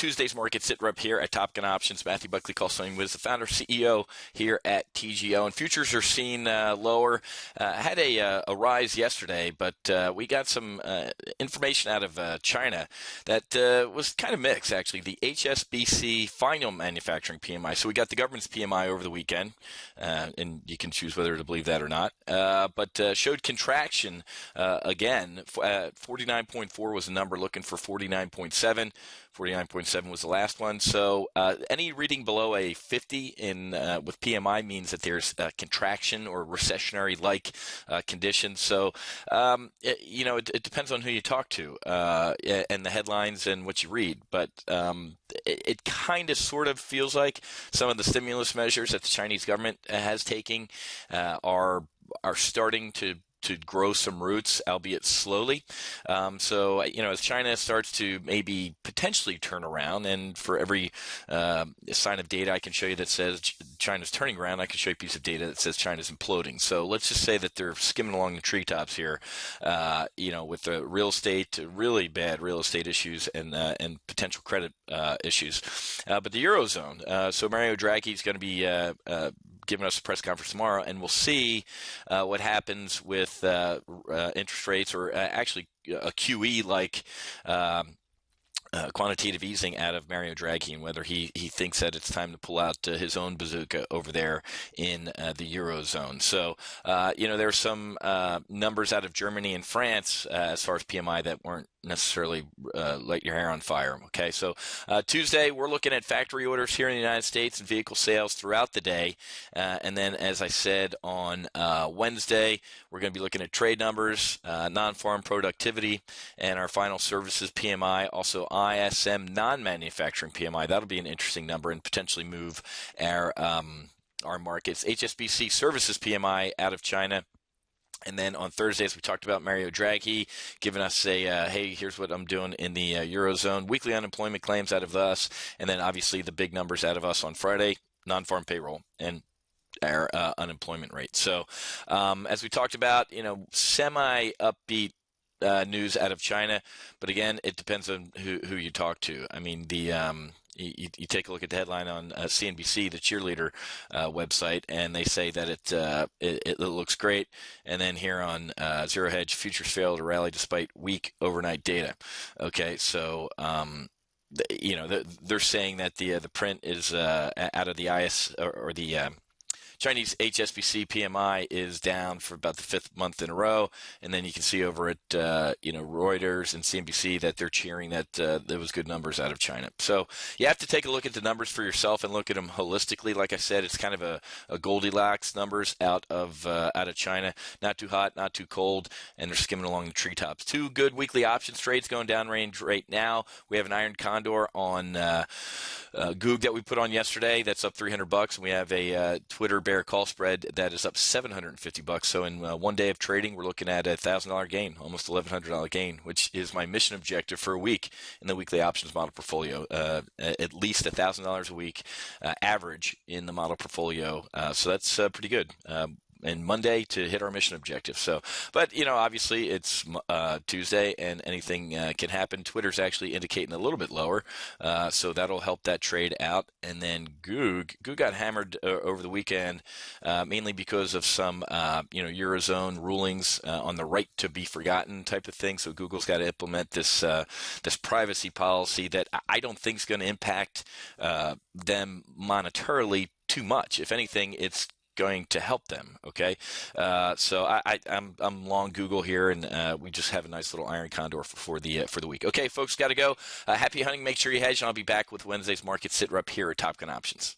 Tuesday's market SITREP here at Top Gun Options. Matthew Buckley, call sign Whiz, the founder, CEO here at TGO. And futures are seen lower. Had a rise yesterday, but we got some information out of China that was kind of mixed, actually. The HSBC final manufacturing PMI. So we got the government's PMI over the weekend, and you can choose whether to believe that or not, but showed contraction again. 49.4 was the number, looking for 49.7. 49.7 was the last one. So any reading below a 50 in with PMI means that there's a contraction or recessionary-like conditions. So it depends on who you talk to and the headlines and what you read. But it kind of sort of feels like some of the stimulus measures that the Chinese government has taken are starting to grow some roots, albeit slowly. So, as China starts to maybe potentially turn around, and for every sign of data I can show you that says China's turning around, I can show you a piece of data that says China's imploding. So let's just say that they're skimming along the treetops here, with the real estate, really bad real estate issues and potential credit issues. But the Eurozone, so Mario Draghi is going to be giving us a press conference tomorrow, and we'll see what happens with interest rates, or actually a QE like quantitative easing out of Mario Draghi, and whether he thinks that it's time to pull out his own bazooka over there in the Eurozone. So, there's some numbers out of Germany and France as far as PMI that weren't necessarily light your hair on fire. Okay, so Tuesday we're looking at factory orders here in the United States and vehicle sales throughout the day, and then as I said on Wednesday we're going to be looking at trade numbers, non-farm productivity, and our final services PMI, also ISM non-manufacturing PMI. That'll be an interesting number and potentially move our markets. HSBC services PMI out of China. And then on Thursday, as we talked about, Mario Draghi giving us a, hey, here's what I'm doing in the Eurozone. Weekly unemployment claims out of us. And then obviously the big numbers out of us on Friday, non-farm payroll and our unemployment rate. So as we talked about, semi-upbeat news out of China. But again, it depends on who you talk to. I mean, you take a look at the headline on CNBC, the cheerleader website, and they say that it looks great. And then here on Zero Hedge, futures fail to rally despite weak overnight data. Okay, so they're saying that the print is out of the IS or the Chinese HSBC PMI is down for about the fifth month in a row, and then you can see over at Reuters and CNBC that they're cheering that there was good numbers out of China. So you have to take a look at the numbers for yourself and look at them holistically. Like I said, it's kind of a Goldilocks numbers out of China. Not too hot, not too cold, and they're skimming along the treetops. Two good weekly options trades going down range right now. We have an iron condor on Goog that we put on yesterday. That's up $300, and we have a Twitter bear call spread that is up $750. So in 1 day of trading, we're looking at a $1,000 gain, almost $1,100 gain, which is my mission objective for a week in the weekly options model portfolio. At least $1,000 a week average in the model portfolio. So that's pretty good. And Monday to hit our mission objective. So, but obviously it's Tuesday and anything can happen. Twitter's actually indicating a little bit lower, so that'll help that trade out. And then Goog got hammered over the weekend, mainly because of some Eurozone rulings on the right to be forgotten type of thing. So Google's got to implement this privacy policy that I don't think is going to impact them monetarily too much. If anything, it's going to help them. Okay, so I'm long Google here, and we just have a nice little iron condor for the week. Okay, folks, got to go. Happy hunting. Make sure you hedge, and I'll be back with Wednesday's market SITREP here at Top Gun Options.